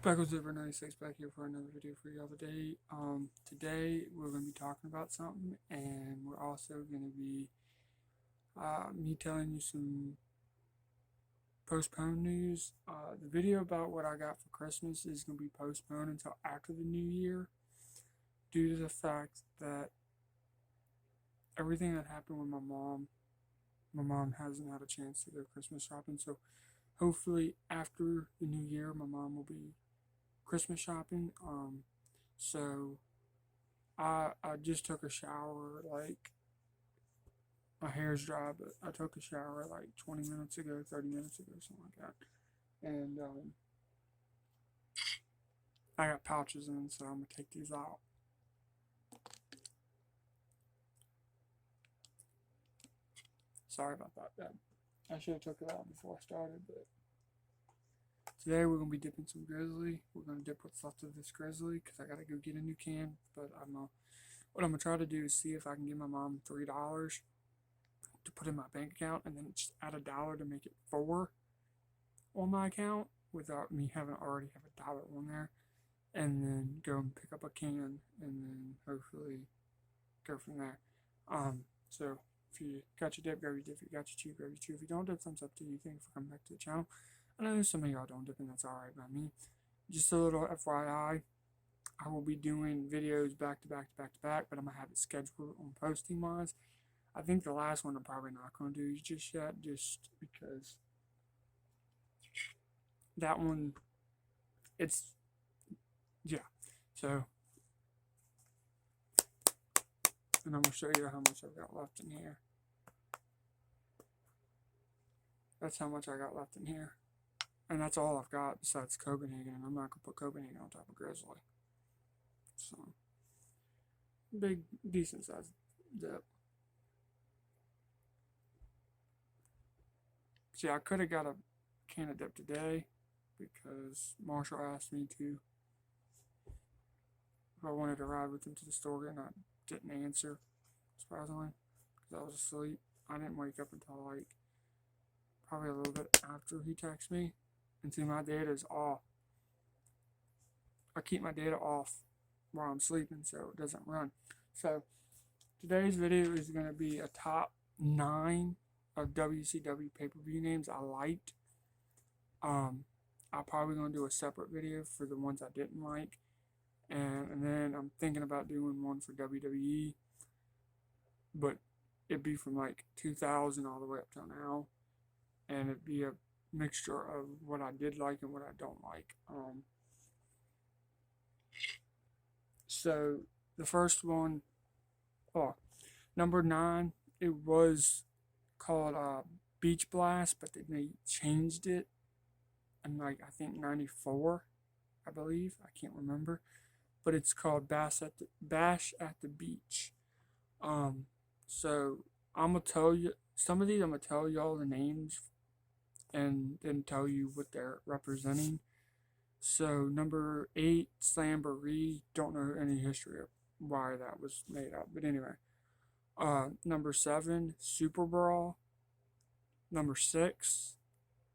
Speckles over 96 back here for another video for y'all today. Today we're going to be talking about something, and we're also going to be me telling you some postponed news. The video about what I got for Christmas is going to be postponed until after the new year due to the fact that everything that happened with my mom hasn't had a chance to go Christmas shopping, so hopefully after the new year my mom will be Christmas shopping. So I just took a shower, like my hair's dry, but I took a shower like 20 minutes ago, 30 minutes ago, something like that. And I got pouches in, so I'm gonna take these out. Sorry about that. I should have took it out before I started, but today we're going to be dipping some grizzly. We're going to dip what's left of this grizzly because I got to go get a new can. But what I'm going to try to do is see if I can give my mom $3 to put in my bank account and then just add $1 to make it $4 on my account without me having already have $1 on there. And then go and pick up a can and then hopefully go from there. So if you got your dip, grab your dip. If you got your chew, grab your chew. If you don't dip, thumbs up to you. Thank you for coming back to the channel. I know some of y'all don't dip, and that's alright by me. Just a little FYI, I will be doing videos back to back, but I'm going to have it scheduled on posting wise. I think the last one I'm probably not going to do just yet, just because that one, yeah. So, and I'm going to show you how much I've got left in here. That's how much I got left in here. And that's all I've got besides Copenhagen. And I'm not going to put Copenhagen on top of Grizzly. So, big, decent size dip. See, I could have got a can of dip today because Marshall asked me to. If I wanted to ride with him to the store, and I didn't answer, surprisingly, because I was asleep. I didn't wake up until like probably a little bit after he texted me. And see, my data is off. I keep my data off while I'm sleeping so it doesn't run. So today's video is going to be a top 9 of WCW pay-per-view names I liked. I'm probably going to do a separate video for the ones I didn't like. And then I'm thinking about doing one for WWE. But it'd be from like 2000 all the way up till now. And it'd be a mixture of what I did like and what I don't like. So the first one, number 9, it was called Beach Blast, but then they changed it in like I think 94, I believe. I can't remember, but it's called Bash at the Beach. So I'm gonna tell you some of these. I'm gonna tell y'all the names and then tell you what they're representing. So number 8, Slamboree. Don't know any history of why that was made up, but anyway. Number 7, Super Brawl. Number 6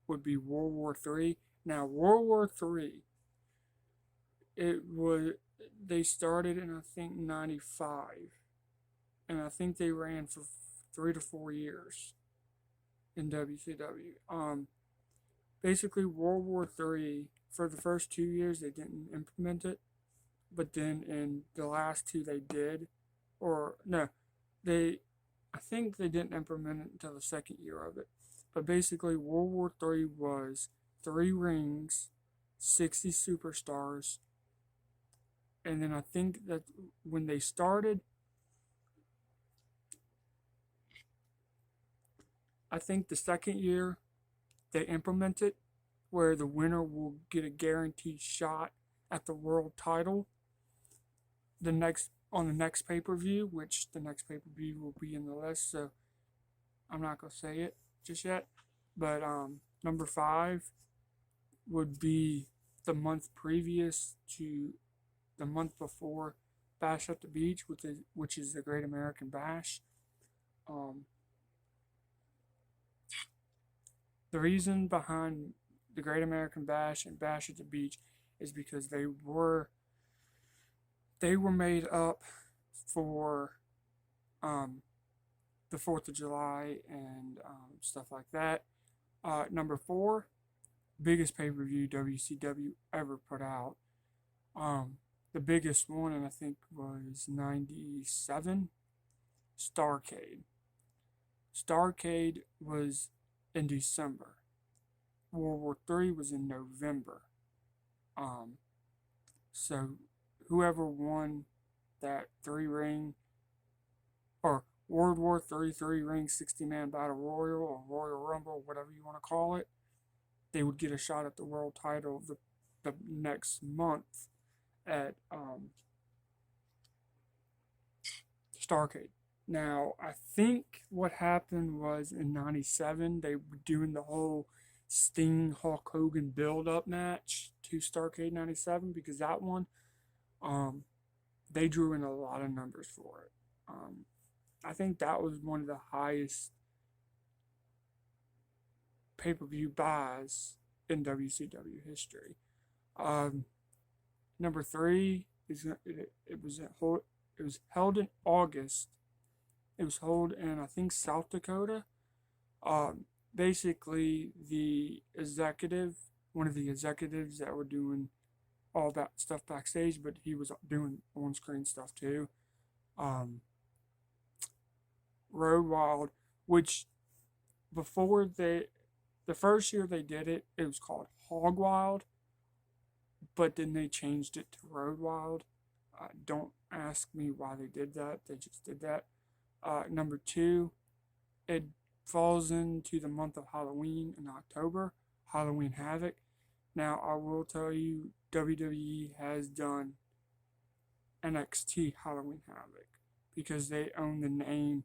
would be World War III. Now World War III, they started in I think 95, and I think they ran for 3 to 4 years in WCW. Basically World War III, for the first 2 years they didn't implement it, but then in the last 2 they did, or no, I think they didn't implement it until the second year of it. But basically World War III was 3 rings, 60 superstars, and then I think that when they started, I think the second year they implemented where the winner will get a guaranteed shot at the world title on the next pay-per-view, which the next pay-per-view will be in the list, so I'm not going to say it just yet. But number 5 would be the month previous to the month before Bash at the Beach, which is the Great American Bash. The reason behind the Great American Bash and Bash at the Beach is because they were made up for um, the 4th of July and stuff like that. Number 4, biggest pay-per-view WCW ever put out. The biggest one, and I think was 97, Starrcade. Starrcade was in December. World War III was in November. Um, so whoever won that 3-ring or World War III 3-ring 60-man battle royal or Royal Rumble, whatever you want to call it, they would get a shot at the world title the next month at Starrcade. Now, I think what happened was in 97, they were doing the whole Sting Hulk Hogan build up match to Starrcade 97 because that one, they drew in a lot of numbers for it. I think that was one of the highest pay per view buys in WCW history. Number 3 is it was held in August. It was held in, I think, South Dakota. Basically, one of the executives that were doing all that stuff backstage, but he was doing on-screen stuff too. Road Wild, which before the first year they did it, it was called Hog Wild, but then they changed it to Road Wild. Don't ask me why they did that. They just did that. Number 2, it falls into the month of Halloween in October, Halloween Havoc. Now, I will tell you, WWE has done NXT Halloween Havoc because they own the name,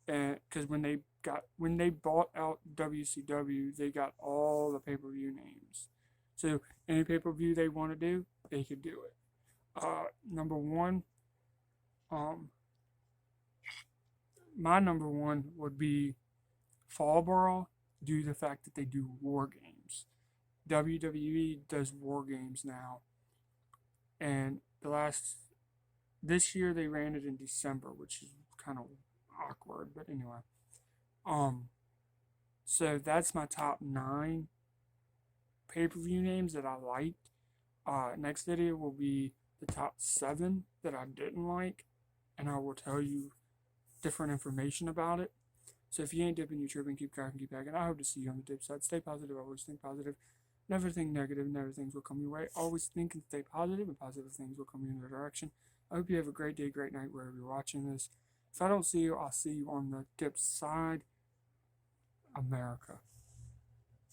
and because when they bought out WCW, they got all the pay-per-view names. So any pay-per-view they want to do, they could do it. Number 1, my number 1 would be Fall Brawl, due to the fact that they do war games. WWE does war games now, and this year they ran it in December, which is kind of awkward, but anyway. So that's my top 9 pay-per-view names that I liked. Next video will be the top 7 that I didn't like, and I will tell you different information about it. So if you ain't dipping, you tripping, keep cracking, keep packing. I hope to see you on the dip side. Stay positive, always think positive. Never think negative, never things will come your way. Always think and stay positive, and positive things will come in your direction. I hope you have a great day, great night, wherever you're watching this. If I don't see you, I'll see you on the dip side. America.